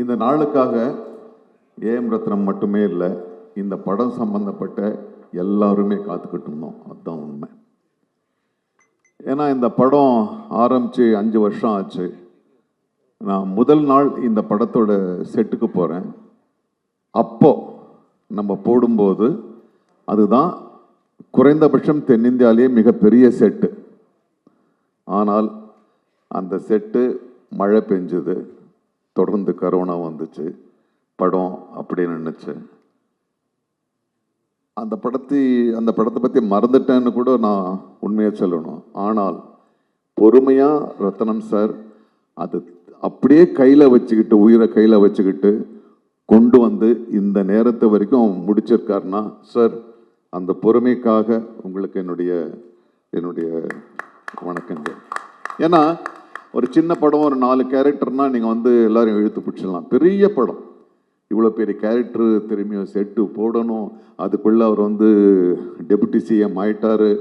இந்த நாளுக்காக ஏஎம் ரத்னம் மட்டுமே இல்லை, இந்த படம் சம்பந்தப்பட்ட எல்லாருமே காத்துக்கிட்டு இருந்தோம். அதுதான் உண்மை. ஏன்னா இந்த படம் ஆரம்பித்து 5 வருஷம் ஆச்சு. நான் முதல் நாள் இந்த படத்தோட செட்டுக்கு போகிறேன். அப்போ நம்ம போடும்போது அதுதான் குறைந்தபட்சம் தென்னிந்தியாவிலேயே மிகப்பெரிய செட்டு. ஆனால் அந்த செட்டு மழை பெஞ்சுது, தொடர்ந்து கரோனா வந்துச்சு, படம் அப்படியே நின்றுச்சு. அந்த படத்தை பற்றி மறந்துட்டேன்னு கூட நான் உண்மையாக சொல்லணும். ஆனால் பொறுமையாக ரத்னம் சார் அது அப்படியே கையில் வச்சுக்கிட்டு, உயிரை கையில் வச்சுக்கிட்டு கொண்டு வந்து இந்த நேரத்தை வரைக்கும் முடிச்சிருக்காருன்னா சார், அந்த பொறுமைக்காக உங்களுக்கு என்னுடைய வணக்கங்கள். ஏன்னா ஒரு சின்ன படம், ஒரு 4 கேரக்டர்னா நீங்கள் வந்து எல்லாரும் இழுத்து பிடிச்சிடலாம். பெரிய படம், இவ்வளோ பெரிய கேரக்டரு திரும்பியும் செட்டு போடணும், அதுக்குள்ளே அவர் வந்து டெபுட்டி சிஎம் ஆயிட்டாரு.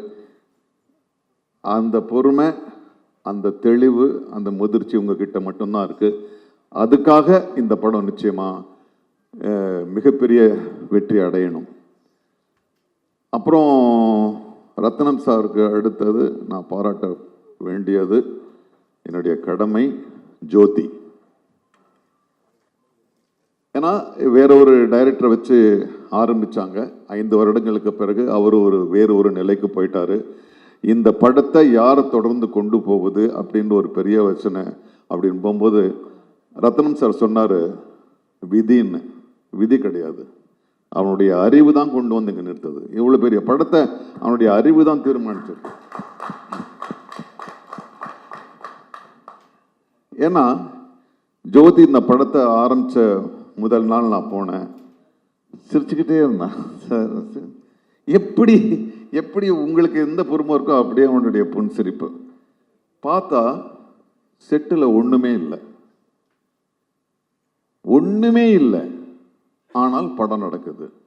அந்த பொறுமை, அந்த தெளிவு, அந்த முதிர்ச்சி உங்ககிட்ட மட்டும்தான் இருக்குது. அதுக்காக இந்த படம் நிச்சயமாக மிகப்பெரிய வெற்றி அடையணும். அப்புறம் ரத்னம் சாருக்கு அடுத்தது நான் பாராட்ட வேண்டியது என்னுடைய கடமை ஜோதி. ஏன்னா வேற ஒரு டைரக்டரை வச்சு ஆரம்பித்தாங்க. 5 வருடங்களுக்கு பிறகு அவர் வேறு ஒரு நிலைக்கு போயிட்டாரு. இந்த படத்தை யாரை தொடர்ந்து கொண்டு போகுது அப்படின்ற ஒரு பெரிய வச்சனை அப்படின்னு போகும்போது ரத்னம் சார் சொன்னார், விதின்னு. விதி கிடையாது, அவனுடைய அறிவு தான் கொண்டு வந்து இங்கே நிறுத்தது. இவ்வளோ பெரிய படத்தை அவனுடைய அறிவு தான் தீர்மானிச்சது. ஏன்னா ஜோதி இந்த படத்தை ஆரம்பித்த முதல் நாள் நான் போனேன், சிரிச்சுக்கிட்டே இருந்தேன். சார் எப்படி உங்களுக்கு எந்த பொறுமை இருக்கோ அப்படியே அவனுடைய புன்சிரிப்பு. பார்த்தா செட்டில் ஒன்றுமே இல்லை, ஆனால் படம் நடக்குது.